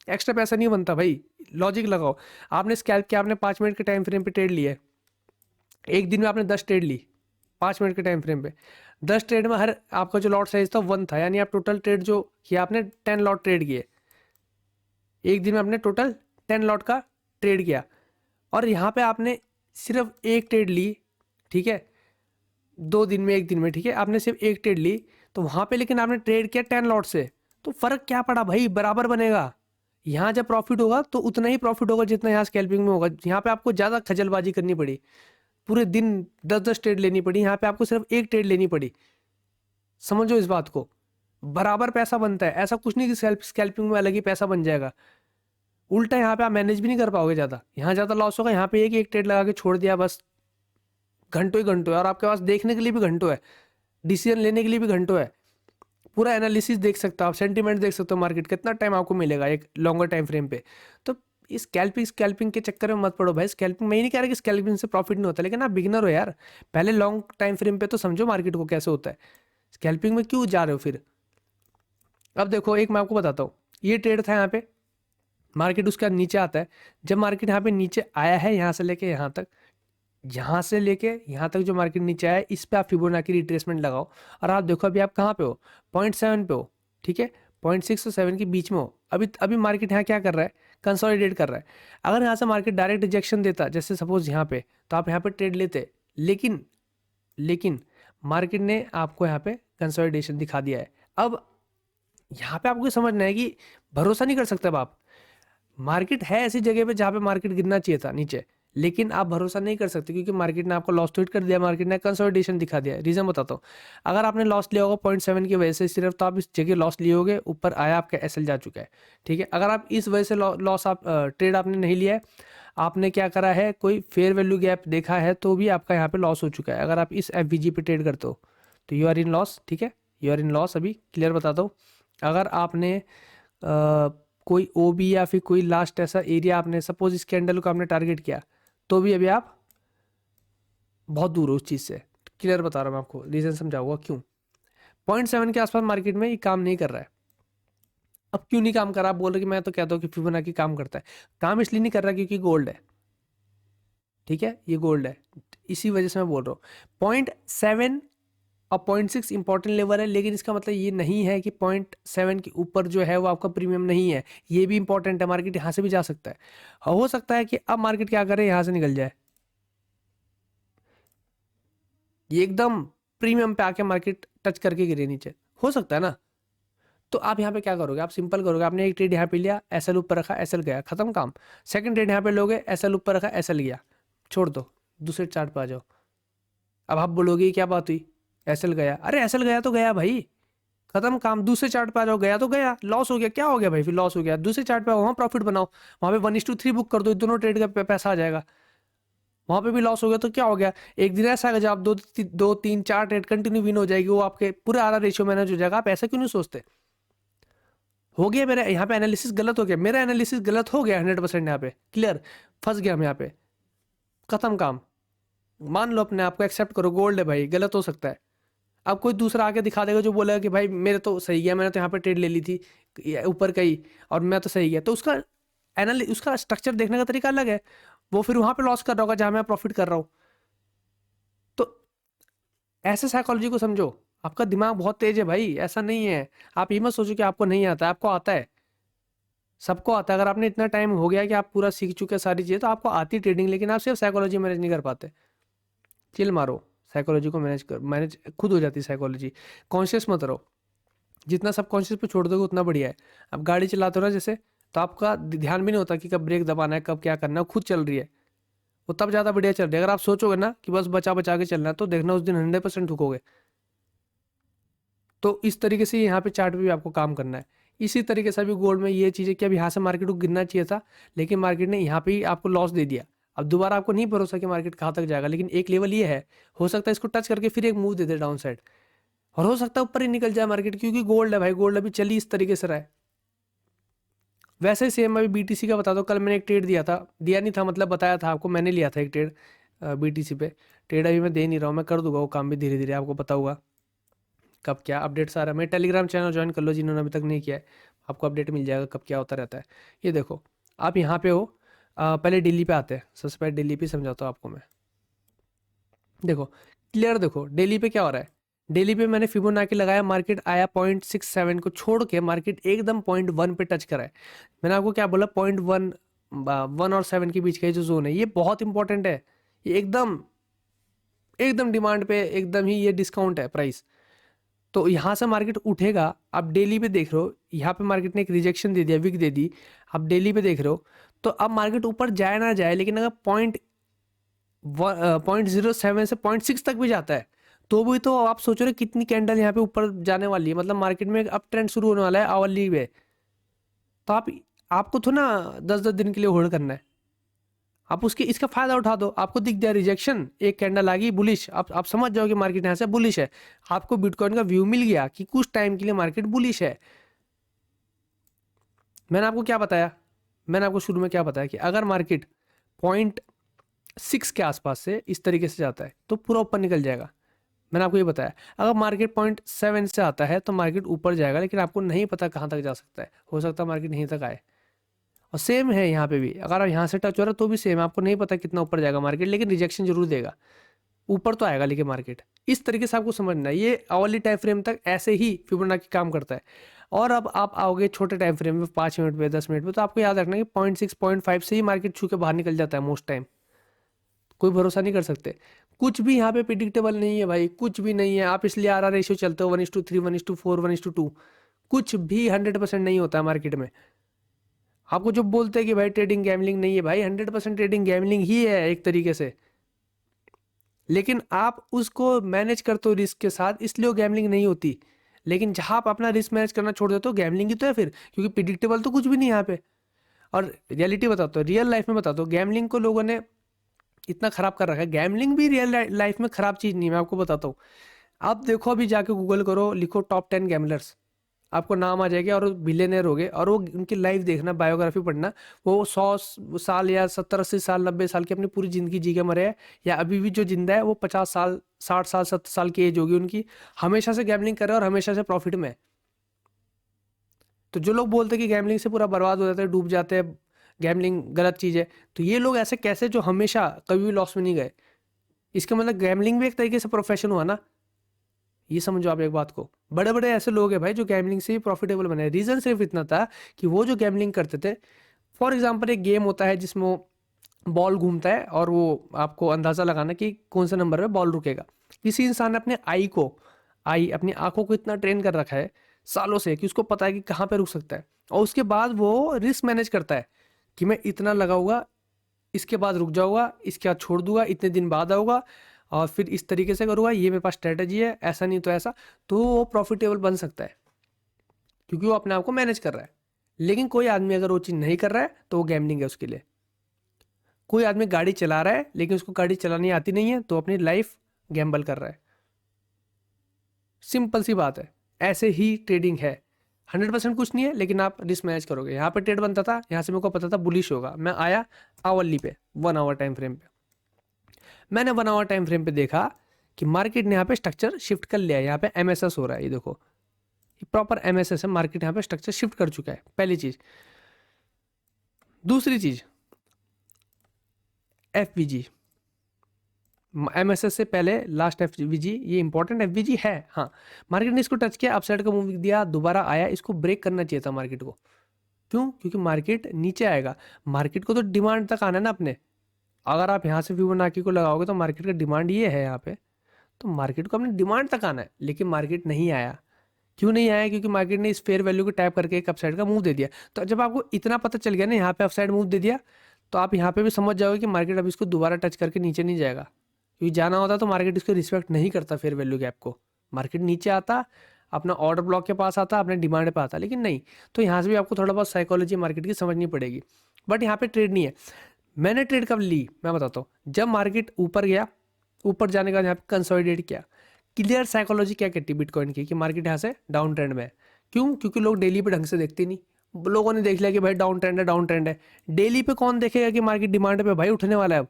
एक्स्ट्रा पैसा नहीं बनता भाई। लॉजिक लगाओ, आपने स्कैल्प किया, आपने 5 मिनट के टाइम फ्रेम पे ट्रेड लिया, एक दिन में आपने 10 ट्रेड ली, 5 मिनट के टाइम फ्रेम पे 10 ट्रेड में हर आपका जो लॉट साइज था 1 था, यानी आप टोटल ट्रेड जो किया आपने 10 लॉट ट्रेड किए, एक दिन में आपने टोटल 10 लॉट का ट्रेड किया। और यहाँ पे आपने सिर्फ एक ट्रेड ली, ठीक है, 2 दिन में, एक दिन में, ठीक है, आपने सिर्फ एक ट्रेड ली, तो वहाँ पे लेकिन आपने ट्रेड किया 10 लॉट से, तो फर्क क्या पड़ा भाई? बराबर बनेगा। यहाँ जब प्रॉफिट होगा तो उतना ही प्रॉफिट होगा जितना यहाँ स्कैल्पिंग में होगा। यहाँ पे आपको ज़्यादा खजलबाजी करनी पड़ी, पूरे दिन 10-10 ट्रेड लेनी पड़ी, यहाँ पे आपको सिर्फ एक ट्रेड लेनी पड़ी। समझो इस बात को, बराबर पैसा बनता है, ऐसा कुछ नहीं कि स्कैल्पिंग में अलग ही पैसा बन जाएगा। उल्टा यहाँ पे आप मैनेज भी नहीं कर पाओगे ज़्यादा, यहाँ ज़्यादा लॉस होगा। यहाँ पे एक ट्रेड लगा के छोड़ दिया, बस घंटों ही घंटों है, और आपके पास देखने के लिए भी घंटों है, डिसीजन लेने के लिए भी घंटों है, पूरा एनालिसिस देख सकते हो आप, सेंटीमेंट देख सकते हो, मार्केट कितना टाइम आपको मिलेगा एक लॉन्गर टाइम फ्रेम पे। तो इस स्कैल्पिंग के चक्कर में मत पड़ो भाई। स्कैल्पिंग, मैं ही नहीं कह रहा कि स्कैल्पिंग से प्रॉफिट नहीं होता, लेकिन आप बिगिनर हो यार, पहले लॉन्ग टाइम फ्रेम पे तो समझो मार्केट को कैसे होता है। स्कैल्पिंग में क्यों जा रहे हो फिर? अब देखो, एक मैं आपको बताता हूँ, ये ट्रेड था यहाँ पे, मार्केट उसके बाद नीचे आता है। जब मार्केट यहाँ पे नीचे आया है, यहाँ से लेके यहाँ तक, यहाँ से लेके यहाँ तक जो मार्केट नीचे आया है, इस पे आप फिबोनाची रिट्रेसमेंट लगाओ, और आप देखो अभी आप कहाँ पे हो, 0.7 पे हो, ठीक है, 0.6 और 7 के बीच में हो। अभी अभी मार्केट यहाँ क्या कर रहा है? कंसोलिडेट कर रहा है। अगर यहाँ से मार्केट डायरेक्ट रिजेक्शन देता, जैसे सपोज यहाँ पे, तो आप यहाँ पे ट्रेड लेते, लेकिन मार्केट ने आपको यहाँ पे कंसोलिडेशन दिखा दिया है। अब यहाँ पे आपको समझना है कि भरोसा नहीं कर सकते अब आप। मार्केट है ऐसी जगह पे जहाँ पे मार्केट गिरना चाहिए था नीचे, लेकिन आप भरोसा नहीं कर सकते, क्योंकि मार्केट ने आपको लॉस ट्वीट कर दिया, मार्केट ने कंसोलिडेशन दिखा दिया। रीजन बताता हूँ, अगर आपने लॉस लिया होगा 0.7 की वजह से सिर्फ, तो आप इस जगह लॉस लिए होगे, ऊपर आया आपका एसएल जा चुका है, ठीक है। अगर आप इस वजह से लॉस आप ट्रेड आपने नहीं लिया है, आपने क्या करा है, कोई फेयर वैल्यू गैप देखा है, तो भी आपका यहाँ पे लॉस हो चुका है। अगर आप इस एफवीजी पे ट्रेड करते हो तो यू आर इन लॉस, ठीक है, यू आर इन लॉस। अभी क्लियर बताता हूँ, अगर आपने कोई ओबी या फिर कोई लास्ट ऐसा एरिया आपने सपोज इस कैंडल को आपने टारगेट किया, तो भी अभी आप बहुत दूर हो उस चीज़ से। क्लियर बता रहा हूँ मैं आपको, रीज़न समझाऊंगा क्यों। 0.7 के आसपास मार्केट में ये काम नहीं कर रहा है। अब क्यों नहीं काम कर रहा? आप बोल रहे कि मैं तो कहता हूँ कि फिबोनाची काम करता है। काम इसलिए नहीं कर रहा क्योंकि गोल्ड है, ठीक है, ये गोल्ड है, इसी वजह से मैं बोल रहा हूँ। 0.7 और 0.6 इंपॉर्टेंट लेवल है, लेकिन इसका मतलब ये नहीं है कि 0.7 के ऊपर जो है वो आपका प्रीमियम नहीं है। ये भी इंपॉर्टेंट है, मार्केट यहाँ से भी जा सकता है। हो सकता है कि अब मार्केट क्या करे, यहाँ से निकल जाए, ये एकदम प्रीमियम पे आके मार्केट टच करके गिरे नीचे, हो सकता है ना। तो आप यहाँ पे क्या करोगे? आप सिंपल करोगे, आपने एक ट्रेड यहाँ पे लिया, एसएल ऊपर रखा, एसएल गया, खत्म काम। सेकंड ट्रेड यहाँ पे लोगे, एसएल ऊपर रखा, एसएल गया, छोड़ दो, दूसरे चार्ट पे आ जाओ। अब आप बोलोगे क्या बात हुई, एसएल गया, अरे एसएल गया तो गया भाई, खत्म काम। दूसरे चार्ट पे आ जाओ, गया तो गया, लॉस हो गया, क्या हो गया भाई, फिर लॉस हो गया, दूसरे चार्ट पे आओ, वहाँ प्रॉफिट बनाओ, वहाँ पे 1:3 बुक कर दो, दोनों ट्रेड का पैसा आ जाएगा। वहाँ पे भी लॉस हो गया तो क्या हो गया, एक दिन ऐसा आएगा जब आप 2-3-4 ट्रेड कंटिन्यू विन हो जाएगी, वो आपके पूरे आधा रेशियो मैनेज हो जाएगा। आप ऐसा क्यों नहीं सोचते? हो गया मेरा यहाँ पे एनालिसिस गलत हो गया, मेरा एनालिसिस गलत हो गया 100% यहाँ पे, क्लियर, फंस गया मैं यहाँ पे, खत्म काम। मान लो अपने आप को, एक्सेप्ट करो, गोल्ड है भाई, गलत हो सकता है। अब कोई दूसरा आके दिखा देगा जो बोलेगा कि भाई मेरे तो सही गया, मैंने तो यहाँ पे ट्रेड ले ली थी ऊपर का ही और मैं तो सही गया, तो उसका स्ट्रक्चर देखने का तरीका अलग है। वो फिर वहां पे लॉस कर रहा होगा जहां मैं प्रॉफिट कर रहा हूँ। तो ऐसे साइकोलॉजी को समझो। आपका दिमाग बहुत तेज है भाई, ऐसा नहीं है। आप ये मत सोचो कि आपको नहीं आता है, आपको आता है, सबको आता है। अगर आपने इतना टाइम हो गया कि आप पूरा सीख चुके हैं सारी चीजें, तो आपको आती ट्रेडिंग, लेकिन आप सिर्फ साइकोलॉजी मैनेज नहीं कर पाते। चिल मारो, साइकोलॉजी को मैनेज खुद हो जाती है साइकोलॉजी। कॉन्शियस मत रहो, जितना सब कॉन्शियस पे छोड़ दोगे उतना बढ़िया है। अब गाड़ी चलाते हो ना जैसे, तो आपका ध्यान भी नहीं होता कि कब ब्रेक दबाना है, कब क्या करना है, खुद चल रही है, वो तब ज़्यादा बढ़िया चल रही है। अगर आप सोचोगे ना कि बस बचा बचा के चलना है, तो देखना उस दिन 100% ठुकोगे। तो इस तरीके से यहाँ पे चार्ट पे भी आपको काम करना है। इसी तरीके से अभी गोल्ड में ये चीज़ है कि अब यहाँ से मार्केट को गिरना चाहिए था, लेकिन मार्केट ने यहाँ पे ही आपको लॉस दे दिया। अब दोबारा आपको नहीं भरोसा कि मार्केट कहाँ तक जाएगा, लेकिन एक लेवल ये है, हो सकता है इसको टच करके फिर एक मूव दे दे डाउन साइड, और हो सकता है ऊपर ही निकल जाए मार्केट, क्योंकि गोल्ड है भाई, गोल्ड अभी चली इस तरीके से रहा है। वैसे सेम अभी बीटीसी का बता दो। कल मैंने एक ट्रेड दिया था, दिया नहीं था मतलब बताया था आपको, मैंने लिया था एक ट्रेड बीटीसी पे। ट्रेड अभी मैं दे नहीं रहा हूँ, मैं कर दूंगा वो काम भी धीरे धीरे, आपको पता होगा कब क्या अपडेट्स आ रहा है। मेरे टेलीग्राम चैनल ज्वाइन कर लो जिन्होंने अभी तक नहीं किया है, आपको अपडेट मिल जाएगा कब क्या होता रहता है। ये देखो, आप यहाँ पे हो, पहले डेली पे आते हैं, सबसे पहले डेली पे समझाता हूँ आपको मैं। देखो क्लियर, देखो डेली पे क्या हो रहा है। डेली पे मैंने फिबोनाची लगाया, मार्केट आया 0.67 को छोड़ के, मार्केट एकदम 0.1 पे टच करा है। मैंने आपको क्या बोला, 0.1 और 7 के बीच का ये जो जोन है, ये बहुत इंपॉर्टेंट है। ये एकदम एकदम डिमांड पे, एकदम ही ये डिस्काउंट है प्राइस। तो यहाँ से मार्केट उठेगा। आप डेली पे देख रहे हो, यहाँ पे मार्केट ने एक रिजेक्शन दे दिया, विक दे दी। आप डेली पे देख रहे हो, तो अब मार्केट ऊपर जाए ना जाए, लेकिन अगर 0.07 से 0.6 तक भी जाता है, तो भी तो आप सोच रहे हो कितनी कैंडल यहाँ पे ऊपर जाने वाली है, मतलब मार्केट में अप ट्रेंड शुरू होने वाला है आवरली में। तो आपको तो ना 10-10 दिन के लिए होल्ड करना है। आप उसके इसका फायदा उठा दो। आपको दिख गया रिजेक्शन, एक कैंडल आ गई बुलिश, आप समझ जाओ कि मार्केट यहाँ से बुलिश है। आपको बिटकॉइन का व्यू मिल गया कि कुछ टाइम के लिए मार्केट बुलिश है। मैंने आपको क्या बताया, मैंने आपको शुरू में क्या बताया कि अगर मार्केट 0.6 के आसपास से इस तरीके से जाता है तो पूरा ऊपर निकल जाएगा। मैंने आपको ये बताया, अगर मार्केट 0.7 से आता है तो मार्केट ऊपर जाएगा, लेकिन आपको नहीं पता कहाँ तक जा सकता है, हो सकता है मार्केट यहीं तक आए। और सेम है यहाँ पे भी, अगर आप यहाँ से टच हो रहा है तो भी सेम, आपको नहीं पता कितना ऊपर जाएगा मार्केट, लेकिन रिजेक्शन जरूर देगा, ऊपर तो आएगा लेकिन मार्केट। इस तरीके से आपको समझना है। ये आवरली टाइम फ्रेम तक ऐसे ही फिबोनाची काम करता है। और अब आप आओगे छोटे टाइम फ्रेम में, 5 मिनट में, 10 मिनट में, तो आपको याद रखना कि 0.6 0.5 से ही मार्केट छू के बाहर निकल जाता है मोस्ट टाइम। कोई भरोसा नहीं कर सकते, कुछ भी यहाँ पे प्रिडिक्टेबल नहीं है भाई, कुछ भी नहीं है। आप इसलिए आर आर रेशियो चलते हो 1:3, 1:4, 1:2, कुछ भी 100% नहीं होता है मार्केट में। आपको जो बोलते हैं कि भाई ट्रेडिंग गैमलिंग नहीं है, भाई 100% ट्रेडिंग गैमलिंग ही है एक तरीके से, लेकिन आप उसको मैनेज करते हो रिस्क के साथ, इसलिए वो गैमलिंग नहीं होती। लेकिन जहां आप अपना रिस्क मैनेज करना छोड़ देते हो, गैमलिंग ही तो है फिर, क्योंकि प्रिडिक्टेबल तो कुछ भी नहीं यहाँ पे। और रियलिटी बताता हूँ, रियल लाइफ में बताता हूँ, गैमलिंग को लोगों ने इतना खराब कर रखा है। गैमलिंग भी रियल लाइफ में खराब चीज नहीं है, मैं आपको बताता हूँ। आप देखो, अभी जाके गूगल करो, लिखो टॉप 10 गैमलर्स, आपको नाम आ जाएगा, और बिलियनर हो गए, और वो उनकी लाइफ देखना, बायोग्राफी पढ़ना। वो 100 साल या 70-80 साल 90 साल की अपनी पूरी जिंदगी जी के मरे हैं, या अभी भी जो जिंदा है वो 50 साल 60 साल 70 साल की एज होगी उनकी, हमेशा से गैमलिंग कर रहे हैं और हमेशा से प्रॉफिट में है। तो जो लोग बोलते हैं कि गैमलिंग से पूरा बर्बाद हो जाता है, डूब जाते हैं, गैमलिंग गलत चीज़ है, तो ये लोग ऐसे कैसे जो हमेशा कभी भी लॉस में नहीं गए? इसका मतलब गैमलिंग भी एक तरीके से प्रोफेशन हुआ ना। ये समझो आप एक बात को, बड़े बड़े ऐसे लोग हैं भाई जो गैमलिंग से ही प्रॉफिटेबल बने। रीजन सिर्फ इतना था कि वो जो गैमलिंग करते थे, फॉर एग्जाम्पल एक गेम होता है जिसमें वो बॉल घूमता है, और वो आपको अंदाजा लगाना कि कौन से नंबर पे बॉल रुकेगा। किसी इंसान ने अपने आई अपनी आंखों को इतना ट्रेन कर रखा है सालों से कि उसको पता है कि कहाँ पे रुक सकता है, और उसके बाद वो रिस्क मैनेज करता है कि मैं इतना लगाऊंगा, इसके बाद रुक जाऊंगा, इसके बाद छोड़ दूंगा, इतने दिन बाद आऊंगा, और फिर इस तरीके से करूंगा, ये मेरे पास स्ट्रेटजी है, ऐसा नहीं तो ऐसा। तो वो प्रॉफिटेबल बन सकता है क्योंकि वो अपने आप को मैनेज कर रहा है। लेकिन कोई आदमी अगर वो चीज़ नहीं कर रहा है तो वो गैमलिंग है उसके लिए। कोई आदमी गाड़ी चला रहा है लेकिन उसको गाड़ी चलानी आती नहीं है, तो अपनी लाइफ गैम्बल कर रहा है। सिंपल सी बात है, ऐसे ही ट्रेडिंग है। 100% कुछ नहीं है, लेकिन आप रिस्क मैनेज करोगे। यहाँ पे ट्रेड बनता था, यहाँ से मेरे को पता था बुलिश होगा, मैं आया आवरली पे 1 आवर टाइम फ्रेम पे। मैंने 1 आवर टाइम फ्रेम पे देखा कि मार्केट ने यहाँ पे स्ट्रक्चर शिफ्ट कर लिया है, यहाँ पे एमएसएस हो रहा है, ये देखो ये प्रॉपर एमएसएस है, मार्केट यहाँ पे स्ट्रक्चर शिफ्ट कर चुका है, पहली चीज। दूसरी चीज एफवीजी, एमएसएस से पहले लास्ट एफवीजी, ये इंपॉर्टेंट एफवीजी है। हाँ, मार्केट ने इसको टच किया, अपसाइड का मूव दिया, दोबारा आया, इसको ब्रेक करना चाहिए था मार्केट को। क्यों? क्योंकि मार्केट नीचे आएगा, मार्केट को तो डिमांड तक आना है ना अपने। अगर आप यहाँ से फिबोनाची को लगाओगे तो मार्केट का डिमांड ये है यहाँ पे, तो मार्केट को अपने डिमांड तक आना है, लेकिन मार्केट नहीं आया। क्यों नहीं आया? क्योंकि मार्केट ने इस फेयर वैल्यू को टैप करके एक अपसाइड का मूव दे दिया। तो जब आपको इतना पता चल गया ना यहाँ पे अपसाइड मूव दे दिया, तो आप यहाँ पे भी समझ जाओगे कि मार्केट अब इसको दोबारा टच करके नीचे नहीं जाएगा। क्योंकि जाना होता तो मार्केट इसको रिस्पेक्ट नहीं करता फेयर वैल्यू गैप को, मार्केट नीचे आता, अपना ऑर्डर ब्लॉक के पास आता, अपने डिमांड पे आता, लेकिन नहीं। तो यहाँ से भी आपको थोड़ा बहुत साइकोलॉजी मार्केट की समझनी पड़ेगी। बट यहाँ पे ट्रेड नहीं है। मैंने ट्रेड कब ली मैं बताता हूँ, जब मार्केट ऊपर गया, ऊपर जाने के बाद यहाँ पे कंसोलिडेट किया। क्लियर साइकोलॉजी क्या कहती है बिटकॉइन की, कि मार्केट यहाँ से डाउन ट्रेंड में है। क्यों? क्योंकि लोग डेली पे ढंग से देखते नहीं, लोगों ने देख लिया कि भाई डाउन ट्रेंड है, डाउन ट्रेंड है। डेली पे कौन देखेगा कि मार्केट डिमांड पे भाई उठने वाला है?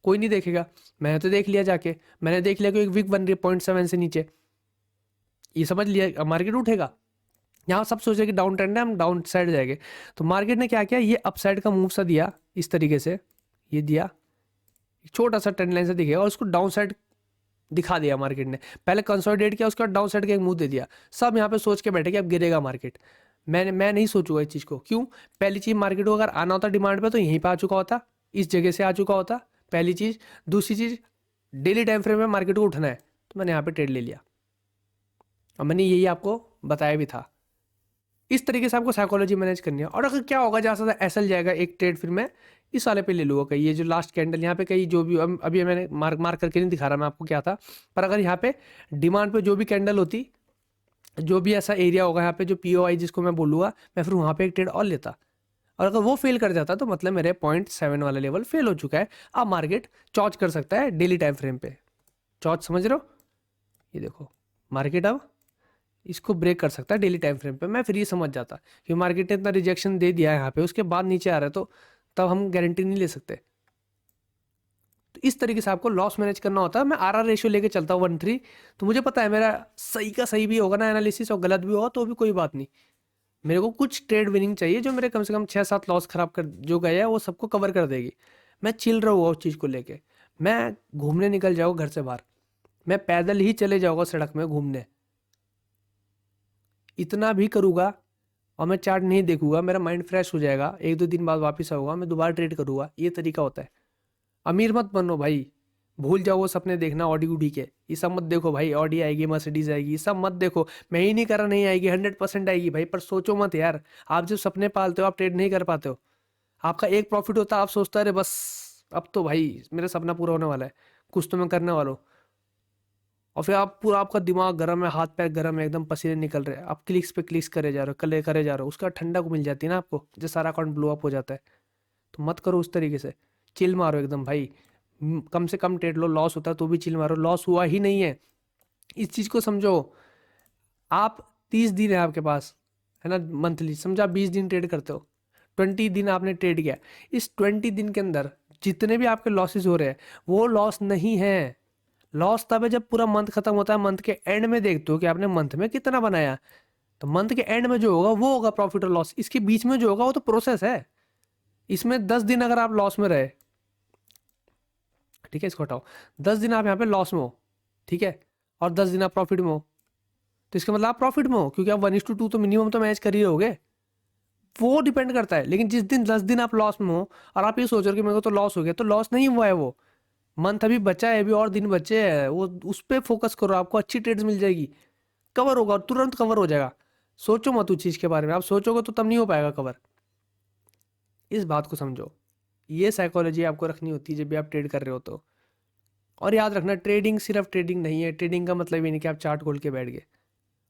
कोई नहीं देखेगा। मैंने तो देख लिया जाके, मैंने देख लिया कि एक वीक बन रही है 0.7 से नीचे, ये समझ लिया मार्केट उठेगा। यहाँ सब सोचे कि डाउन ट्रेंड है, हम डाउन साइड जाएंगे। तो मार्केट ने क्या किया, ये अपसाइड का मूव सा दिया इस तरीके से, ये दिया छोटा सा ट्रेंड लाइन से दिखेगा, और उसको डाउन साइड दिखा दिया मार्केट ने। पहले कंसोलिडेट किया, उसके बाद डाउन साइड का एक मूव दे दिया। सब यहाँ पे सोच के बैठे कि अब गिरेगा मार्केट। मैं नहीं सोचूंगा इस चीज़ को। क्यों? पहली चीज़, मार्केट को अगर आना होता डिमांड पे तो यहीं पे आ चुका होता, इस जगह से आ चुका होता, पहली चीज़। दूसरी चीज़, डेली टाइम फ्रेम में मार्केट को उठना है, तो मैंने यहाँ पे ट्रेड ले लिया, और मैंने यही आपको बताया भी था। इस तरीके से आपको साइकोलॉजी मैनेज करनी है। और अगर क्या होगा, जहाँ से एसएल जाएगा एक ट्रेड, फिर मैं इस वाले पे ले लूँगा कहीं, ये जो लास्ट कैंडल यहाँ पे कहीं जो भी, अभी मैंने मार्क करके नहीं दिखा रहा मैं आपको क्या था, पर अगर यहाँ पे डिमांड पे जो भी कैंडल होती, जो भी ऐसा एरिया होगा यहाँ पे जो पीओआई जिसको मैं बोलूँगा, मैं फिर वहाँ पे एक ट्रेड और लेता। और अगर वो फेल कर जाता तो मतलब मेरे 0.7 वाला लेवल फेल हो चुका है। अब मार्केट चॉच कर सकता है डेली टाइम फ्रेम पे, चॉच समझ रहे हो? ये देखो मार्केट अब इसको ब्रेक कर सकता है डेली टाइम फ्रेम पे। मैं फिर ये समझ जाता कि मार्केट ने इतना रिजेक्शन दे दिया है यहाँ पे, उसके बाद नीचे आ रहा है, तो तब हम गारंटी नहीं ले सकते। तो इस तरीके से आपको लॉस मैनेज करना होता है। मैं आरआर रेशियो लेके चलता हूँ 1:3, तो मुझे पता है मेरा सही का सही भी होगा ना एनालिसिस, और गलत भी होगा तो भी कोई बात नहीं। मेरे को कुछ ट्रेड विनिंग चाहिए जो मेरे कम से कम 6-7 लॉस खराब कर जो गया है वो सबको कवर कर देगी। मैं चिल रहूँगा उस चीज़ को लेके। मैं घूमने निकल जाऊँगा घर से बाहर, मैं पैदल ही चले जाऊँगा सड़क में घूमने, इतना भी करूँगा। और मैं चार्ट नहीं देखूंगा, मेरा माइंड फ्रेश हो जाएगा, 1-2 दिन बाद वापस आऊँगा, मैं दोबारा ट्रेड करूँगा। ये तरीका होता है। अमीर मत बनो भाई, भूल जाओ वो सपने देखना ऑडी उडी के, ये सब मत देखो भाई। ऑडी आएगी, मर्सिडीज आएगी, ये सब मत देखो। मैं ही नहीं कर रहा नहीं आएगी, 100% आएगी भाई, पर सोचो मत यार। आप जब सपने पालते हो आप ट्रेड नहीं कर पाते हो। आपका एक प्रॉफिट होता है, आप सोचता है बस अब तो भाई मेरा सपना पूरा होने वाला है, कुछ तो मैं करने वाला हूँ। और फिर आप पूरा, आपका दिमाग गर्म है, हाथ पैर गर्म है, एकदम पसीने निकल रहे हैं, आप क्लिक्स पे क्लिक्स करे जा रहे हो, करे जा रहे हो, उसका ठंडा को मिल जाती है ना आपको, जो सारा अकाउंट ब्लो अप हो जाता है। तो मत करो उस तरीके से, चिल मारो एकदम भाई। कम से कम ट्रेड लो, लॉस होता है तो भी चिल मारो, लॉस हुआ ही नहीं है। इस चीज़ को समझो। आप 30 दिन है आपके पास, है ना, मंथली समझो आप 20 दिन ट्रेड करते हो, 20 दिन आपने ट्रेड किया। इस 20 दिन के अंदर जितने भी आपके लॉसेस हो रहे हैं वो लॉस नहीं है। लॉस तब है जब पूरा मंथ खत्म होता है, मंथ के एंड में देखते हो कि आपने मंथ में कितना बनाया। तो मंथ के एंड में जो होगा वो होगा प्रॉफिट और लॉस, इसके बीच में जो होगा वो तो प्रोसेस है। इसमें 10 दिन अगर आप लॉस में रहे, ठीक है, इसको हटाओ, 10 दिन आप यहाँ पे लॉस में हो, ठीक है, और 10 दिन आप प्रॉफिट में हो, तो इसका मतलब आप प्रॉफिट में हो, क्योंकि आप 1:2 तो मिनिमम तो मैच कर ही रहोगे। वो डिपेंड करता है। लेकिन जिस दिन 10 दिन आप लॉस में हो और आप ये सोच रहे हो कि मेरे को तो लॉस हो गया, तो लॉस नहीं हुआ है, वो मंथ अभी बचा है, अभी और दिन बचे हैं, वो उस पर फोकस करो, आपको अच्छी ट्रेड्स मिल जाएगी, कवर होगा, तुरंत कवर हो जाएगा। सोचो मत उस चीज़ के बारे में, आप सोचोगे तो तब नहीं हो पाएगा कवर। इस बात को समझो, ये साइकोलॉजी आपको रखनी होती है जब भी आप ट्रेड कर रहे हो तो। और याद रखना, ट्रेडिंग सिर्फ ट्रेडिंग नहीं है। ट्रेडिंग का मतलब ये नहीं कि आप चार्ट खोल के बैठ गए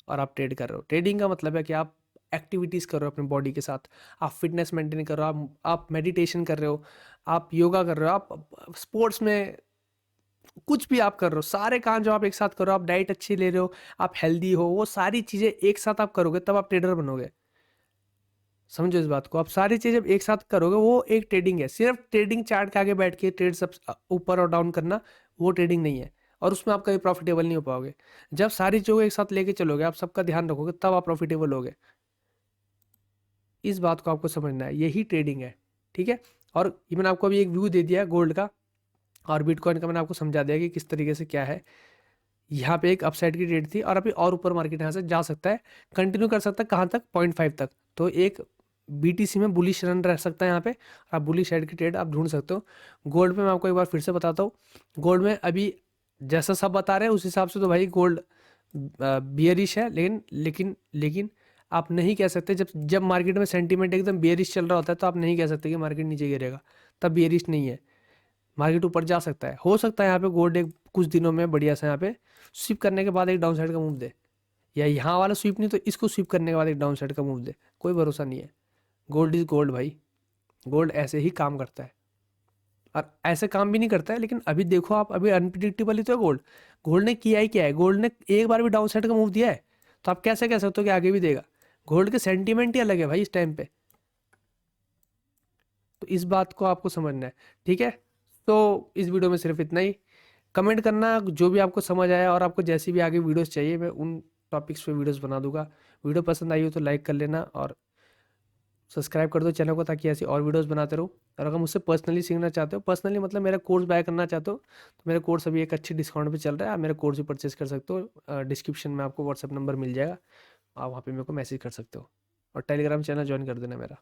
और आप ट्रेड कर रहे हो। ट्रेडिंग का मतलब है कि आप एक्टिविटीज़ कर रहे हो अपनी बॉडी के साथ, आप फिटनेस मेंटेन कर रहे हो, आप मेडिटेशन कर रहे हो, आप योगा कर रहे हो, आप स्पोर्ट्स में कुछ भी आप कर रहे हो, सारे काम जो आप एक साथ कर रहे हो, आप डाइट अच्छी ले रहे हो, आप हेल्दी हो, वो सारी चीज़ें एक साथ आप करोगे तब आप ट्रेडर बनोगे। समझो इस बात को, आप सारी चीज़ें एक साथ करोगे, वो एक ट्रेडिंग है। सिर्फ ट्रेडिंग चार्ट के आगे बैठ के ट्रेड सब ऊपर और डाउन करना, वो ट्रेडिंग नहीं है। और उसमें आप कभी प्रॉफिटेबल नहीं हो पाओगे। जब सारी चीज़ों को एक साथ लेके चलोगे, आप सबका ध्यान रखोगे, तब आप प्रॉफिटेबल होगे। इस बात को आपको समझना है, यही ट्रेडिंग है, ठीक है। और ये मैंने आपको अभी एक व्यू दे दिया गोल्ड का और बिटकॉइन का, मैंने आपको समझा दिया कि किस तरीके से क्या है। यहाँ पे एक अपसाइड की ट्रेड थी और अभी और ऊपर मार्केट यहाँ से जा सकता है, कंटिन्यू कर सकता है, कहाँ तक, 0.5 तक। तो एक बीटीसी में बुलिश रन रह सकता है यहाँ पे, आप बुलिश साइड की ट्रेड आप ढूंढ सकते हो। गोल्ड में मैं आपको एक बार फिर से बताता हूँ, गोल्ड में अभी जैसा सब बता रहे हैं उस हिसाब से तो भाई गोल्ड बियरिश है, लेकिन लेकिन लेकिन आप नहीं कह सकते, जब जब मार्केट में सेंटीमेंट एकदम बियरिश चल रहा होता है तो आप नहीं कह सकते कि मार्केट नीचे गिरेगा, तब बियरिश नहीं है। मार्केट ऊपर जा सकता है, हो सकता है यहाँ पे गोल्ड एक कुछ दिनों में बढ़िया सा यहाँ पे स्विप करने के बाद एक डाउन साइड का मूव दे, या यहाँ वाला स्विप नहीं तो इसको स्विप करने के बाद एक डाउन साइड का मूव दे, कोई भरोसा नहीं है। गोल्ड इज गोल्ड भाई, गोल्ड ऐसे ही काम करता है, और ऐसे काम भी नहीं करता है, लेकिन अभी देखो आप, अभी अनप्रिडिक्टेबल ही तो है गोल्ड। गोल्ड ने किया ही क्या है, गोल्ड ने एक बार भी डाउन साइड का मूव दिया है, तो आप कैसे कह सकते हो कि आगे भी देगा। गोल्ड के सेंटीमेंट ही अलग है भाई इस टाइम पे, तो इस बात को आपको समझना है, ठीक है। तो इस वीडियो में सिर्फ इतना ही। कमेंट करना जो भी आपको समझ आया, और आपको जैसी भी आगे वीडियोस चाहिए मैं उन टॉपिक्स पे वीडियोस बना दूंगा। वीडियो पसंद आई हो तो लाइक कर लेना और सब्सक्राइब कर दो चैनल को, ताकि ऐसी और वीडियोस बनाते रहो। और अगर मुझसे पर्सनली सीखना चाहते हो, पर्सनली मतलब मेरा कोर्स बाय करना चाहते हो, तो मेरा कोर्स अभी एक अच्छी डिस्काउंट पे चल रहा है, आप मेरा कोर्स भी परचेस कर सकते हो। डिस्क्रिप्शन में आपको व्हाट्सअप नंबर मिल जाएगा, आप वहाँ पे मेरे को मैसेज कर सकते हो, और टेलीग्राम चैनल ज्वाइन कर देना मेरा।